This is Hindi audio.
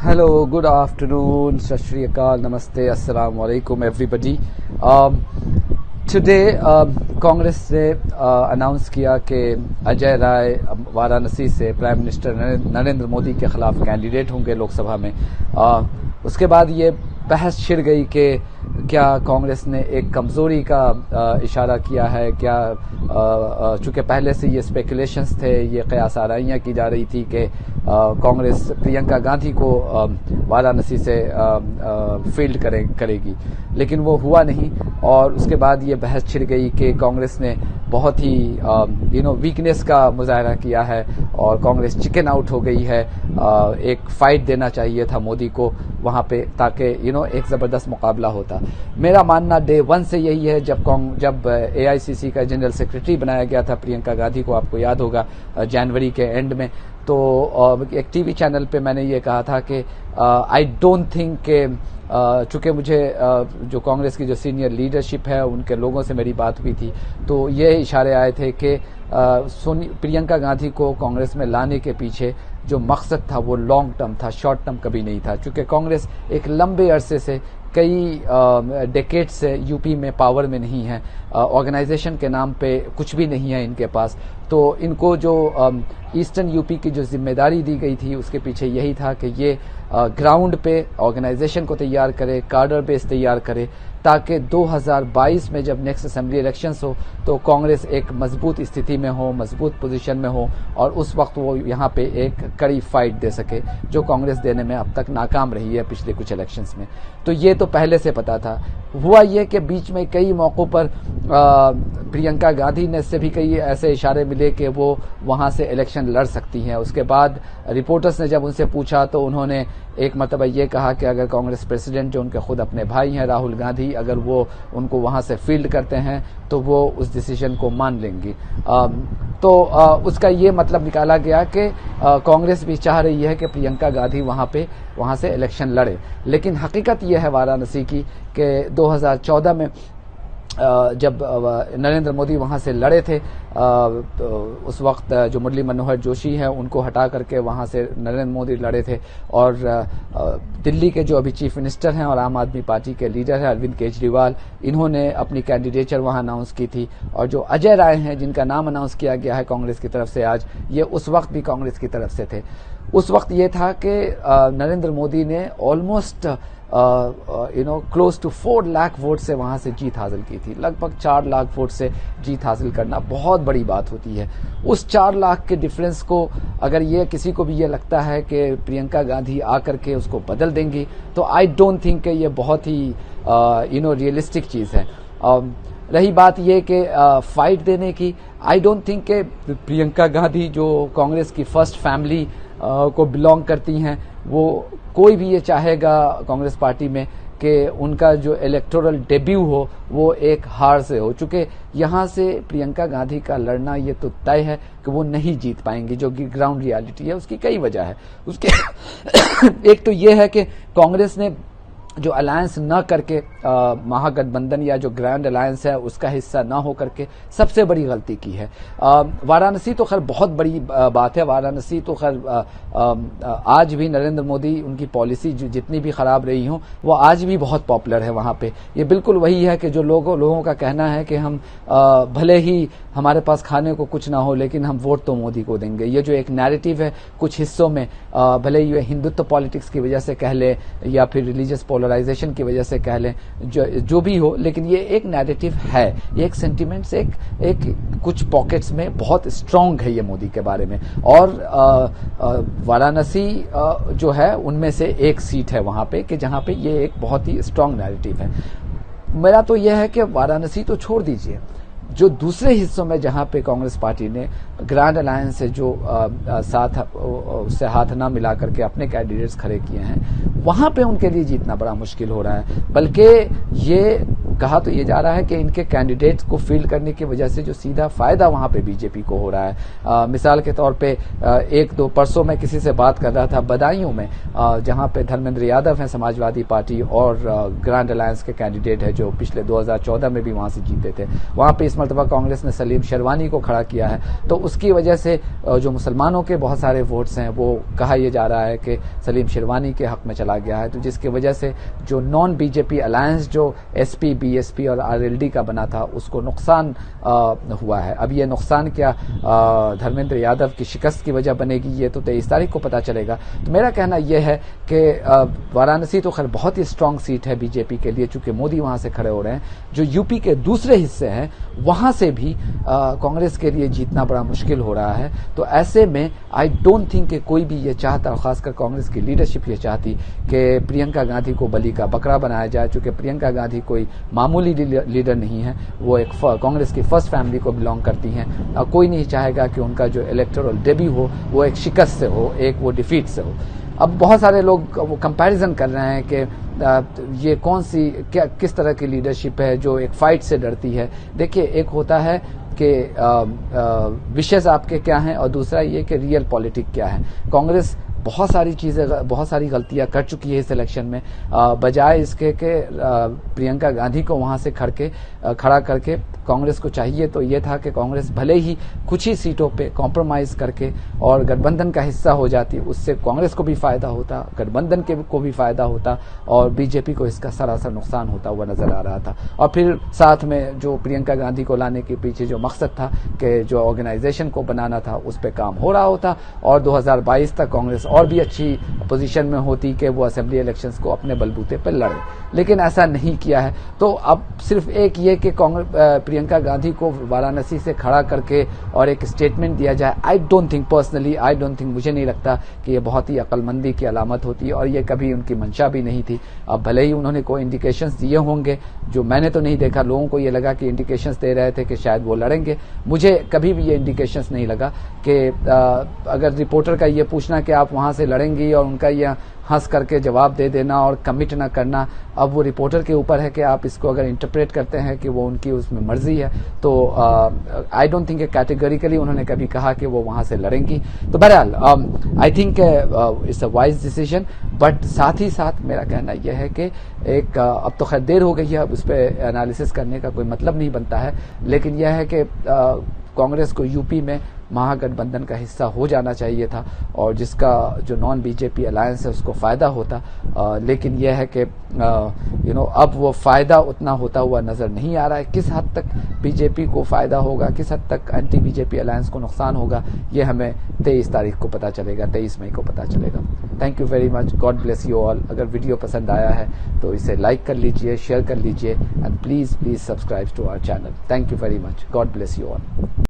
Hello, good afternoon, Sat Shri Akal, Namaste, Assalamu alaikum everybody. Today Congress ने अनाउंस किया कि अजय राय वाराणसी से प्राइम मिनिस्टर नरेंद्र मोदी के खिलाफ कैंडिडेट होंगे लोकसभा में। उसके बाद ये बहस छिड़ गई कि क्या कांग्रेस ने एक कमजोरी का इशारा किया है, क्या चूंकि पहले से ये स्पेकुलेशंस थे, ये कयास आराइयाँ की जा रही थी कि कांग्रेस प्रियंका गांधी को वाराणसी से फील्ड करेगी, लेकिन वो हुआ नहीं। और उसके बाद ये बहस छिड़ गई कि कांग्रेस ने बहुत ही वीकनेस का मुजाहरा किया है और कांग्रेस चिकन आउट हो गई है। एक फाइट देना चाहिए था मोदी को वहां पे, ताकि एक जबरदस्त मुकाबला होता। मेरा मानना डे वन से यही है। जब एआईसीसी का जनरल सेक्रेटरी बनाया गया था प्रियंका गांधी को, आपको याद होगा जनवरी के एंड में, तो एक टीवी चैनल पे मैंने ये कहा था कि आई डोंट थिंक के चूंकि मुझे जो कांग्रेस की जो सीनियर लीडरशिप है उनके लोगों से मेरी बात हुई थी, तो ये इशारे आए थे कि प्रियंका गांधी को कांग्रेस में लाने के पीछे जो मकसद था वो लॉन्ग टर्म था, शॉर्ट टर्म कभी नहीं था। चूंकि कांग्रेस एक लंबे अरसे से, कई डेकेड से यूपी में पावर में नहीं है, ऑर्गेनाइजेशन के नाम पे कुछ भी नहीं है इनके पास, तो इनको जो ईस्टर्न यूपी की जो जिम्मेदारी दी गई थी उसके पीछे यही था कि ये ग्राउंड पे ऑर्गेनाइजेशन को तैयार करे, कार्डर बेस तैयार करे, ताकि 2022 में जब नेक्स्ट असेंबली इलेक्शंस हो तो कांग्रेस एक मजबूत स्थिति में हो, मजबूत पोजीशन में हो, और उस वक्त वो यहाँ पे एक कड़ी फाइट दे सके, जो कांग्रेस देने में अब तक नाकाम रही है पिछले कुछ इलेक्शंस में। तो ये तो पहले से पता था। हुआ ये कि बीच में कई मौक़ों पर प्रियंका गांधी ने से भी कई ऐसे इशारे मिले कि वो वहाँ से इलेक्शन लड़ सकती हैं। उसके बाद रिपोर्टर्स ने जब उनसे पूछा तो उन्होंने एक मरतबा ये कहा कि अगर कांग्रेस प्रेसिडेंट, जो उनके खुद अपने भाई हैं राहुल गांधी, अगर वो उनको वहां से फील्ड करते हैं तो वो उस डिसीजन को मान लेंगी। तो उसका ये मतलब निकाला गया कि कांग्रेस भी चाह रही है कि प्रियंका गांधी वहां से इलेक्शन लड़े। लेकिन हकीकत यह है वाराणसी की कि 2014 में जब नरेंद्र मोदी वहां से लड़े थे, तो उस वक्त जो मुरली मनोहर जोशी हैं उनको हटा करके वहां से नरेंद्र मोदी लड़े थे, और दिल्ली के जो अभी चीफ मिनिस्टर हैं और आम आदमी पार्टी के लीडर हैं अरविंद केजरीवाल, इन्होंने अपनी कैंडिडेचर वहां अनाउंस की थी। और जो अजय राय हैं जिनका नाम अनाउंस किया गया है कांग्रेस की तरफ से आज, ये उस वक्त भी कांग्रेस की तरफ से थे। उस वक्त ये था कि नरेंद्र मोदी ने almost close to 4 lakh vote से वहां से जीत हासिल की थी। लगभग 4 लाख वोट से जीत हासिल करना बहुत बड़ी बात होती है। उस 4 लाख के डिफरेंस को अगर ये किसी को भी ये लगता है कि प्रियंका गांधी आकर के उसको बदल देंगी, तो आई डोंट थिंक कि ये बहुत ही रियलिस्टिक चीज है। रही बात ये कि फाइट देने की, आई डोंट थिंक कि प्रियंका गांधी जो कांग्रेस की फर्स्ट फैमिली को बिलोंग करती हैं, वो कोई भी ये चाहेगा कांग्रेस पार्टी में कि उनका जो इलेक्टोरल डेब्यू हो वो एक हार से हो। चूंकि यहाँ से प्रियंका गांधी का लड़ना ये तो तय है कि वो नहीं जीत पाएंगी, जो कि ग्राउंड रियलिटी है। उसकी कई वजह है। उसके एक तो ये है कि कांग्रेस ने जो अलायंस न करके महागठबंधन या जो ग्रैंड अलायंस है उसका हिस्सा न हो करके सबसे बड़ी गलती की है। वाराणसी तो खैर बहुत बड़ी बात है। वाराणसी तो खैर आज भी नरेंद्र मोदी, उनकी पॉलिसी जितनी भी खराब रही हो, वो आज भी बहुत पॉपुलर है वहां पे। ये बिल्कुल वही है कि जो लोगों का कहना है कि हम भले ही हमारे पास खाने को कुछ ना हो लेकिन हम वोट तो मोदी को देंगे। ये जो एक नैरेटिव है कुछ हिस्सों में, भले ही हिंदुत्व पॉलिटिक्स की वजह से कह ले या फिर रिलीजियस पोलराइजेशन की वजह से कह लें, जो भी हो, लेकिन ये एक नैरेटिव है, ये एक सेंटिमेंट्स एक कुछ पॉकेट्स में बहुत स्ट्रांग है ये मोदी के बारे में। और वाराणसी जो है उनमें से एक सीट है वहां पे कि जहां पे ये एक बहुत ही स्ट्रांग नैरेटिव है। मेरा तो यह है कि वाराणसी तो छोड़ दीजिए, जो दूसरे हिस्सों में जहां पे कांग्रेस पार्टी ने ग्रैंड अलायंस से जो उससे हाथ ना मिला करके अपने कैंडिडेट्स खड़े किए हैं, वहां पे उनके लिए जीतना बड़ा मुश्किल हो रहा है। बल्कि ये कहा तो ये जा रहा है कि इनके कैंडिडेट्स को फील्ड करने की वजह से जो सीधा फायदा वहां पे बीजेपी को हो रहा है। मिसाल के तौर पे एक दो परसों में किसी से बात कर रहा था बदायूं में, जहां पे धर्मेंद्र यादव हैं समाजवादी पार्टी और ग्रैंड अलायंस के कैंडिडेट है जो पिछले 2014 में भी वहां से जीते थे। वहां पे इस मरतबा कांग्रेस ने सलीम शेरवानी को खड़ा किया है, तो उसकी वजह से जो मुसलमानों के बहुत सारे वोट्स हैं वो कहा यह जा रहा है कि सलीम शेरवानी के हक में चला गया है, तो जिसकी वजह से जो नॉन बीजेपी अलायंस जो एसपी, बीएसपी और आरएलडी का बना था उसको नुकसान हुआ है। अब ये नुकसान क्या धर्मेंद्र यादव की शिकस्त की वजह बनेगी, ये तो 23 तारीख को पता चलेगा। तो मेरा कहना यह है कि वाराणसी तो खैर बहुत ही स्ट्रांग सीट है बीजेपी के लिए, चूंकि मोदी वहां से खड़े हो रहे हैं। जो यूपी के दूसरे हिस्से हैं वहां से भी कांग्रेस के लिए जीतना बड़ा मुश्किल हो रहा है। तो ऐसे में आई डोंट थिंक कि कोई भी ये चाहता, और खासकर कांग्रेस की लीडरशिप ये चाहती कि प्रियंका गांधी को बलि का बकरा बनाया जाए, चूंकि प्रियंका गांधी कोई मामूली लीडर नहीं है, वो एक कांग्रेस की फर्स्ट फैमिली को बिलोंग करती हैं। कोई नहीं चाहेगा कि उनका जो इलेक्टोरल डेब्यू हो वो एक शिकस्त से हो, एक वो डिफीट से हो। अब बहुत सारे लोग वो कंपैरिजन कर रहे हैं कि ये कौन सी किस तरह की लीडरशिप है जो एक फाइट से डरती है। देखिए, एक होता है कि विशेष आपके क्या हैं और दूसरा ये कि रियल पॉलिटिक क्या है। कांग्रेस बहुत सारी चीजें, बहुत सारी गलतियां कर चुकी है इस इलेक्शन में। बजाय इसके कि प्रियंका गांधी को वहां से खड़ा करके कांग्रेस को चाहिए तो ये था कि कांग्रेस भले ही कुछ ही सीटों पे कॉम्प्रोमाइज करके और गठबंधन का हिस्सा हो जाती, उससे कांग्रेस को भी फायदा होता, गठबंधन को भी फायदा होता और बीजेपी को इसका सरासर नुकसान होता हुआ नजर आ रहा था। और फिर साथ में जो प्रियंका गांधी को लाने के पीछे जो मकसद था कि जो ऑर्गेनाइजेशन को बनाना था उस पर काम हो रहा होता और 2022 तक कांग्रेस और भी अच्छी पोजीशन में होती कि वो असेंबली इलेक्शंस को अपने बलबूते पर लड़े, लेकिन ऐसा नहीं किया है। तो अब सिर्फ एक ये कि प्रियंका गांधी को वाराणसी से खड़ा करके और एक स्टेटमेंट दिया जाए, I don't think, personally I don't think, मुझे नहीं लगता कि ये बहुत ही अक्लमंदी की अलामत होती है और ये कभी उनकी मंशा भी नहीं थी। अब भले ही उन्होंने कोई इंडिकेशंस दिए होंगे, जो मैंने तो नहीं देखा, लोगों को ये लगा कि इंडिकेशंस दे रहे थे कि शायद वो लड़ेंगे। मुझे कभी भी ये इंडिकेशंस नहीं लगा कि अगर रिपोर्टर का ये पूछना कि आप वहां से लड़ेंगी और उनका ये हंस करके जवाब दे देना और कमिट ना करना, अब वो रिपोर्टर के ऊपर है कि आप इसको अगर इंटरप्रेट करते हैं कि वो उनकी उसमें मर्जी है। तो आई डोंट थिंक कैटेगोरिकली उन्होंने कभी कहा कि वो वहां से लड़ेंगी। तो बहरहाल I think it's a wise decision, but साथ ही साथ मेरा कहना यह है कि एक अब तो खैर देर हो गई है, अब उस पर एनालिसिस करने का कोई मतलब नहीं बनता है, लेकिन यह है कि कांग्रेस को यूपी में महागठबंधन का हिस्सा हो जाना चाहिए था और जिसका जो नॉन बीजेपी अलायंस है उसको फायदा होता, लेकिन यह है कि अब वो फायदा उतना होता हुआ नजर नहीं आ रहा है। किस हद तक बीजेपी को फायदा होगा, किस हद तक एंटी बीजेपी अलायंस को नुकसान होगा, ये हमें 23 तारीख को पता चलेगा, 23 मई को पता चलेगा। Thank you very much, God bless you all. अगर वीडियो पसंद आया है तो इसे लाइक कर लीजिए, शेयर कर लीजिए and please subscribe to our channel. Thank you very much, God bless you all.